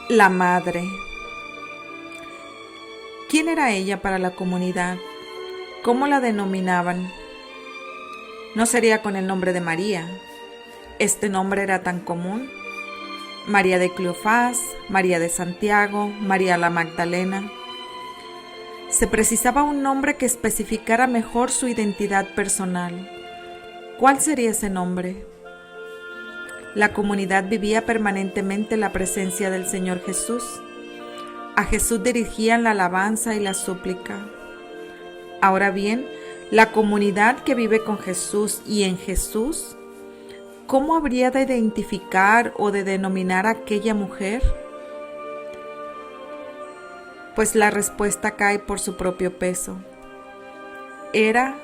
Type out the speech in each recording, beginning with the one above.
La madre. ¿Quién era ella para la comunidad? ¿Cómo la denominaban? No sería con el nombre de María. Este nombre era tan común. María de Cleofás, María de Santiago, María la Magdalena. Se precisaba un nombre que especificara mejor su identidad personal. ¿Cuál sería ese nombre? La comunidad vivía permanentemente la presencia del Señor Jesús. A Jesús dirigían la alabanza y la súplica. Ahora bien, la comunidad que vive con Jesús y en Jesús, ¿cómo habría de identificar o de denominar a aquella mujer? Pues la respuesta cae por su propio peso. Era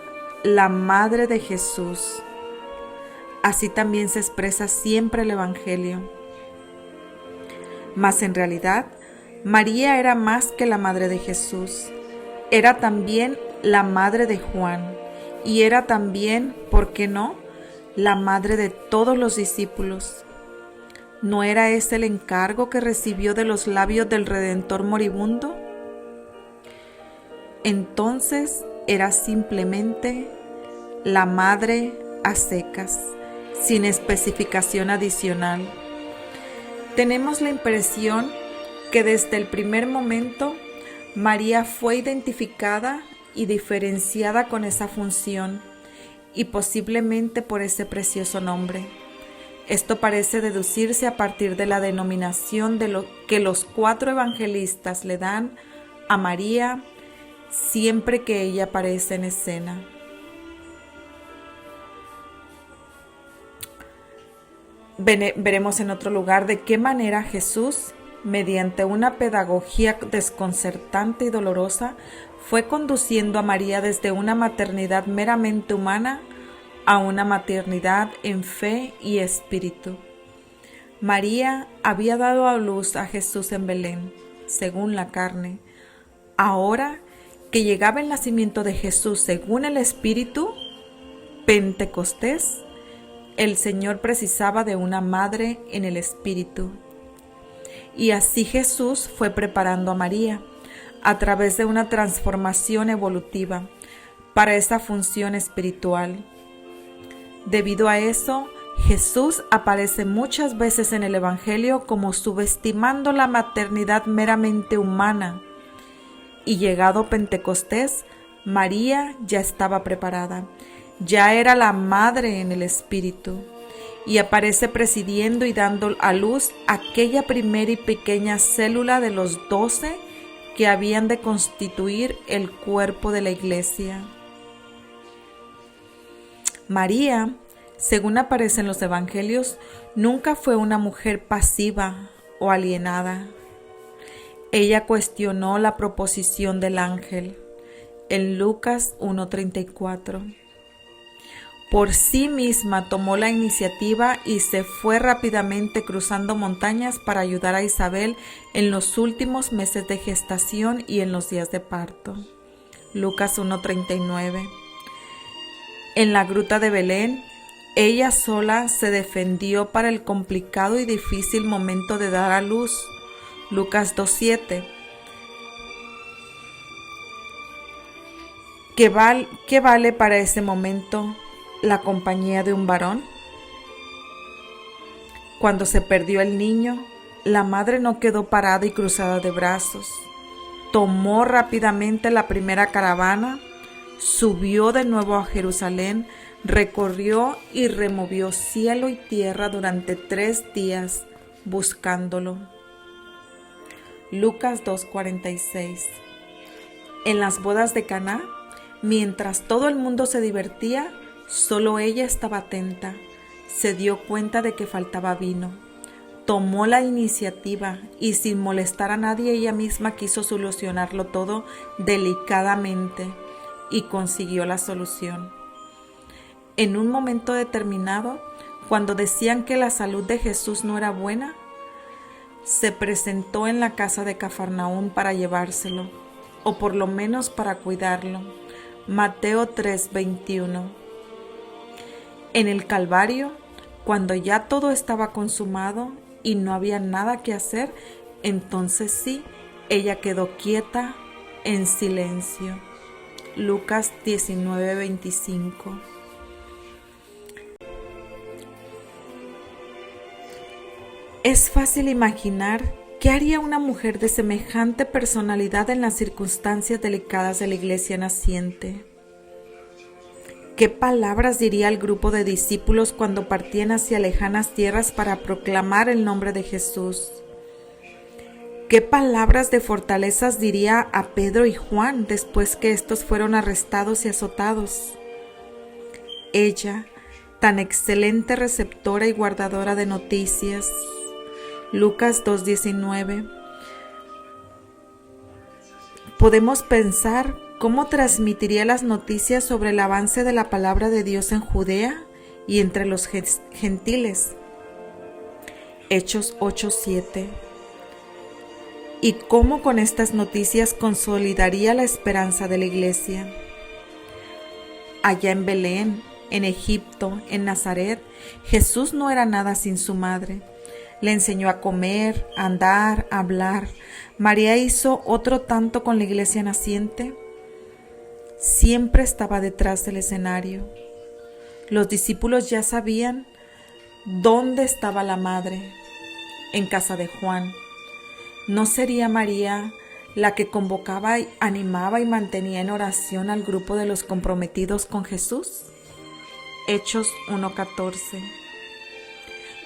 la madre de Jesús. Así también se expresa siempre el Evangelio. Mas en realidad, María era más que la madre de Jesús. Era también la madre de Juan y era también, ¿por qué no?, la madre de todos los discípulos. ¿No era ese el encargo que recibió de los labios del Redentor moribundo? Entonces era simplemente la madre a secas, sin especificación adicional. Tenemos la impresión que desde el primer momento María fue identificada y diferenciada con esa función y posiblemente por ese precioso nombre. Esto parece deducirse a partir de la denominación de lo que los 4 evangelistas le dan a María siempre que ella aparece en escena. Veremos en otro lugar de qué manera Jesús, mediante una pedagogía desconcertante y dolorosa, fue conduciendo a María desde una maternidad meramente humana a una maternidad en fe y espíritu. María había dado a luz a Jesús en Belén, según la carne. Ahora que llegaba el nacimiento de Jesús según el espíritu, Pentecostés, el Señor precisaba de una madre en el espíritu. Y así Jesús fue preparando a María a través de una transformación evolutiva para esa función espiritual. Debido a eso, Jesús aparece muchas veces en el Evangelio como subestimando la maternidad meramente humana. Y llegado Pentecostés, María ya estaba preparada. Ya era la madre en el espíritu y aparece presidiendo y dando a luz aquella primera y pequeña célula de los 12 que habían de constituir el cuerpo de la iglesia. María, según aparece en los evangelios, nunca fue una mujer pasiva o alienada. Ella cuestionó la proposición del ángel en Lucas 1:34. Por sí misma tomó la iniciativa y se fue rápidamente cruzando montañas para ayudar a Isabel en los últimos meses de gestación y en los días de parto. Lucas 1:39. En la gruta de Belén, ella sola se defendió para el complicado y difícil momento de dar a luz. Lucas 2:7. ¿Qué vale para ese momento la compañía de un varón? Cuando se perdió el niño, la madre no quedó parada y cruzada de brazos. Tomó rápidamente la primera caravana, subió de nuevo a Jerusalén, recorrió y removió cielo y tierra durante 3 días buscándolo. Lucas 2:46. En las bodas de Caná, mientras todo el mundo se divertía, solo ella estaba atenta. Se dio cuenta de que faltaba vino. Tomó la iniciativa y sin molestar a nadie ella misma quiso solucionarlo todo delicadamente y consiguió la solución. En un momento determinado, cuando decían que la salud de Jesús no era buena, se presentó en la casa de Cafarnaúm para llevárselo, o por lo menos para cuidarlo. Mateo 3:21. En el Calvario, cuando ya todo estaba consumado y no había nada que hacer, Entonces sí, ella quedó quieta en silencio. Lucas 19:25. Es fácil imaginar qué haría una mujer de semejante personalidad en las circunstancias delicadas de la iglesia naciente. ¿Qué palabras diría el grupo de discípulos cuando partían hacia lejanas tierras para proclamar el nombre de Jesús? ¿Qué palabras de fortalezas diría a Pedro y Juan después que estos fueron arrestados y azotados? Ella, tan excelente receptora y guardadora de noticias. Lucas 2:19. Podemos pensar cómo transmitiría las noticias sobre el avance de la palabra de Dios en Judea y entre los gentiles. Hechos 8:7. Y cómo con estas noticias consolidaría la esperanza de la iglesia. Allá en Belén, en Egipto, en Nazaret, Jesús no era nada sin su madre. Le enseñó a comer, a andar, a hablar. María hizo otro tanto con la iglesia naciente. Siempre estaba detrás del escenario. Los discípulos ya sabían dónde estaba la madre, en casa de Juan. ¿No sería María la que convocaba, animaba y mantenía en oración al grupo de los comprometidos con Jesús? Hechos 1:14.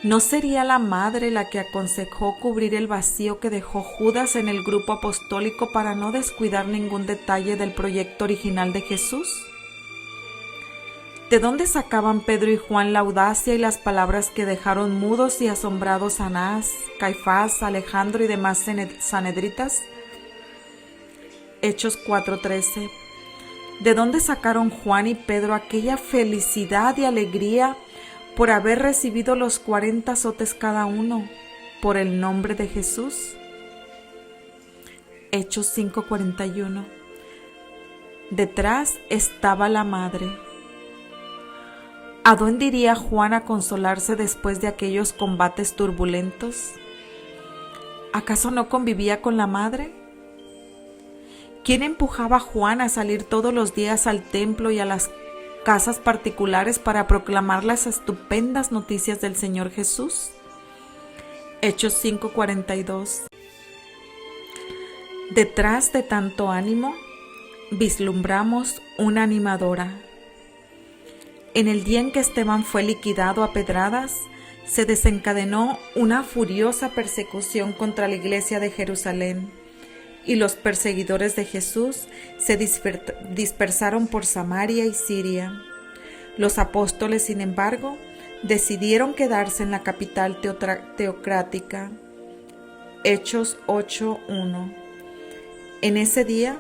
¿No sería la madre la que aconsejó cubrir el vacío que dejó Judas en el grupo apostólico para no descuidar ningún detalle del proyecto original de Jesús? ¿De dónde sacaban Pedro y Juan la audacia y las palabras que dejaron mudos y asombrados a Anás, Caifás, Alejandro y demás sanhedritas? Hechos 4:13. ¿De dónde sacaron Juan y Pedro aquella felicidad y alegría por haber recibido los 40 azotes cada uno por el nombre de Jesús? Hechos 5:41. Detrás estaba la madre. ¿A dónde iría Juan a consolarse después de aquellos combates turbulentos? ¿Acaso no convivía con la madre? ¿Quién empujaba a Juan a salir todos los días al templo y a las casas particulares para proclamar las estupendas noticias del Señor Jesús? Hechos 5:42. Detrás de tanto ánimo, vislumbramos una animadora. En el día en que Esteban fue liquidado a pedradas, se desencadenó una furiosa persecución contra la iglesia de Jerusalén, y los perseguidores de Jesús se dispersaron por Samaria y Siria. Los apóstoles, sin embargo, decidieron quedarse en la capital teocrática. Hechos 8:1. En ese día,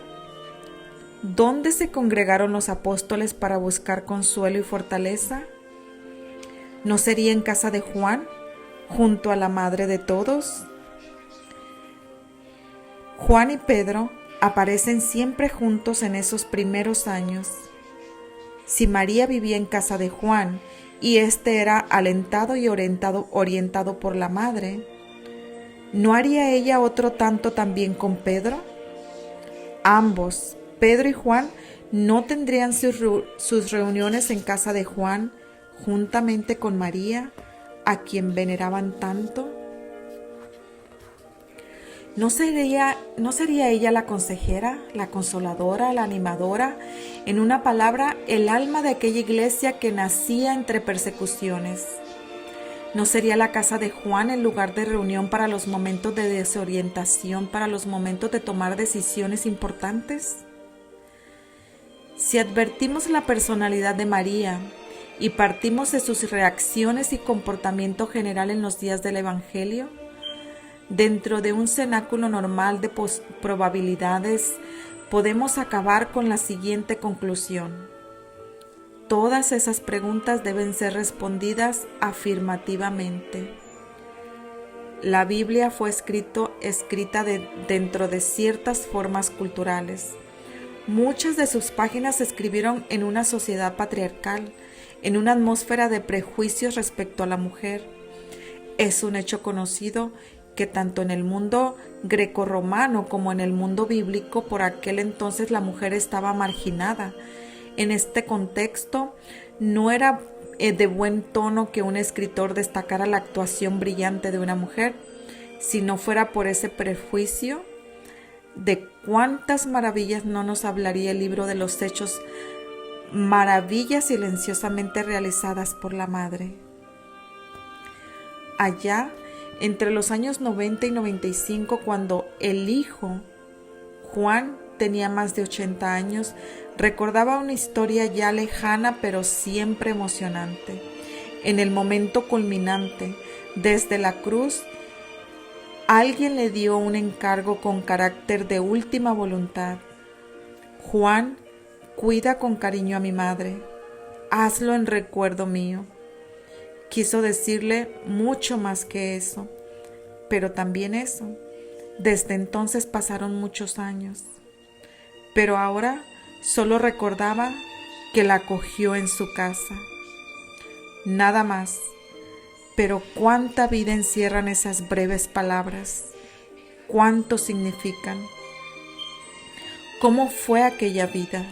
¿dónde se congregaron los apóstoles para buscar consuelo y fortaleza? ¿No sería en casa de Juan, junto a la madre de todos? Juan y Pedro aparecen siempre juntos en esos primeros años. Si María vivía en casa de Juan y éste era alentado y orientado por la madre, ¿no haría ella otro tanto también con Pedro? Ambos, Pedro y Juan, no tendrían sus reuniones en casa de Juan juntamente con María, a quien veneraban tanto. ¿No sería ella la consejera, la consoladora, la animadora, en una palabra, el alma de aquella iglesia que nacía entre persecuciones? ¿No sería la casa de Juan el lugar de reunión para los momentos de desorientación, para los momentos de tomar decisiones importantes? Si advertimos la personalidad de María y partimos de sus reacciones y comportamiento general en los días del Evangelio, dentro de un cenáculo normal de probabilidades, podemos acabar con la siguiente conclusión. Todas esas preguntas deben ser respondidas afirmativamente. La Biblia fue escrita dentro de ciertas formas culturales. Muchas de sus páginas se escribieron en una sociedad patriarcal, en una atmósfera de prejuicios respecto a la mujer. Es un hecho conocido que tanto en el mundo grecorromano como en el mundo bíblico por aquel entonces la mujer estaba marginada. En este contexto no era de buen tono que un escritor destacara la actuación brillante de una mujer, si no fuera por ese prejuicio. De cuántas maravillas no nos hablaría el libro de los Hechos, maravillas silenciosamente realizadas por la madre. Allá, entre los años 90 y 95, cuando el hijo, Juan, tenía más de 80 años, recordaba una historia ya lejana pero siempre emocionante. En el momento culminante, desde la cruz, alguien le dio un encargo con carácter de última voluntad. Juan, cuida con cariño a mi madre, hazlo en recuerdo mío. Quiso decirle mucho más que eso, pero también eso. Desde entonces pasaron muchos años, pero ahora solo recordaba que la acogió en su casa. Nada más, pero cuánta vida encierran esas breves palabras, cuánto significan. ¿Cómo fue aquella vida?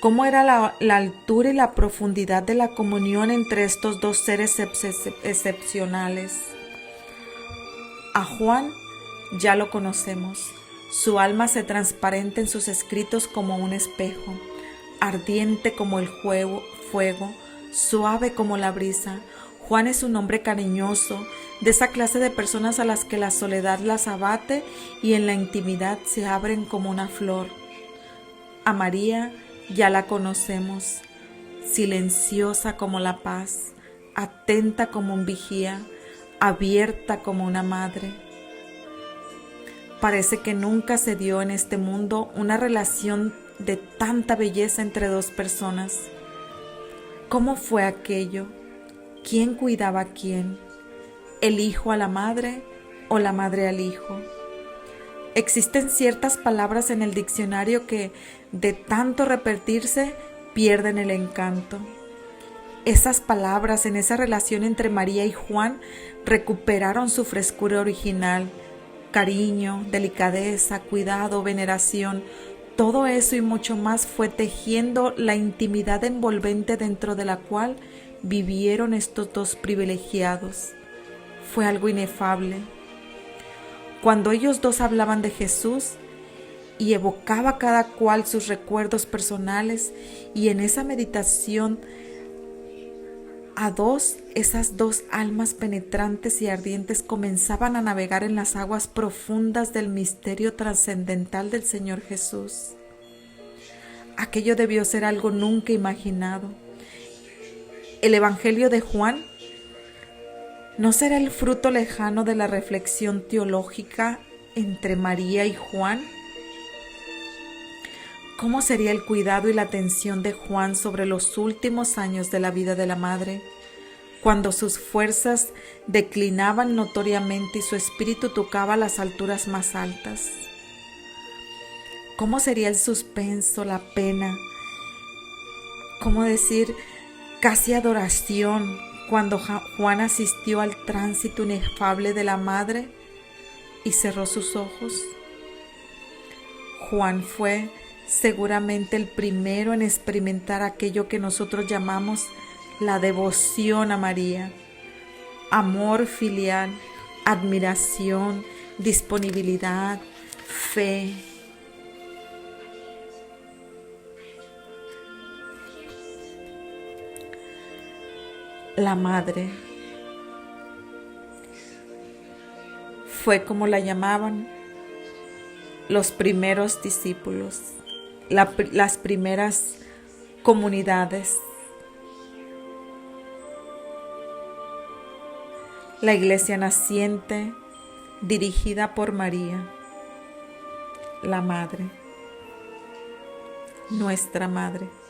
¿Cómo era la altura y la profundidad de la comunión entre estos dos seres excepcionales? A Juan ya lo conocemos. Su alma se transparenta en sus escritos como un espejo, ardiente como el fuego, suave como la brisa. Juan es un hombre cariñoso, de esa clase de personas a las que la soledad las abate y en la intimidad se abren como una flor. A María ya la conocemos, silenciosa como la paz, atenta como un vigía, abierta como una madre. Parece que nunca se dio en este mundo una relación de tanta belleza entre dos personas. ¿Cómo fue aquello? ¿Quién cuidaba a quién? ¿El hijo a la madre o la madre al hijo? Existen ciertas palabras en el diccionario que, de tanto repetirse, pierden el encanto. Esas palabras en esa relación entre María y Juan recuperaron su frescura original. Cariño, delicadeza, cuidado, veneración, todo eso y mucho más fue tejiendo la intimidad envolvente dentro de la cual vivieron estos dos privilegiados. Fue algo inefable. Cuando ellos dos hablaban de Jesús y evocaba cada cual sus recuerdos personales, y en esa meditación esas dos almas penetrantes y ardientes comenzaban a navegar en las aguas profundas del misterio trascendental del Señor Jesús. Aquello debió ser algo nunca imaginado. El Evangelio de Juan ¿no será el fruto lejano de la reflexión teológica entre María y Juan? ¿Cómo sería el cuidado y la atención de Juan sobre los últimos años de la vida de la madre, cuando sus fuerzas declinaban notoriamente y su espíritu tocaba las alturas más altas? ¿Cómo sería el suspenso, la pena, cómo decir, casi adoración, cuando Juan asistió al tránsito inefable de la madre y cerró sus ojos? Juan fue seguramente el primero en experimentar aquello que nosotros llamamos la devoción a María, amor filial, admiración, disponibilidad, fe. La madre fue, como la llamaban, los primeros discípulos, las primeras comunidades. La iglesia naciente dirigida por María, la madre, nuestra madre.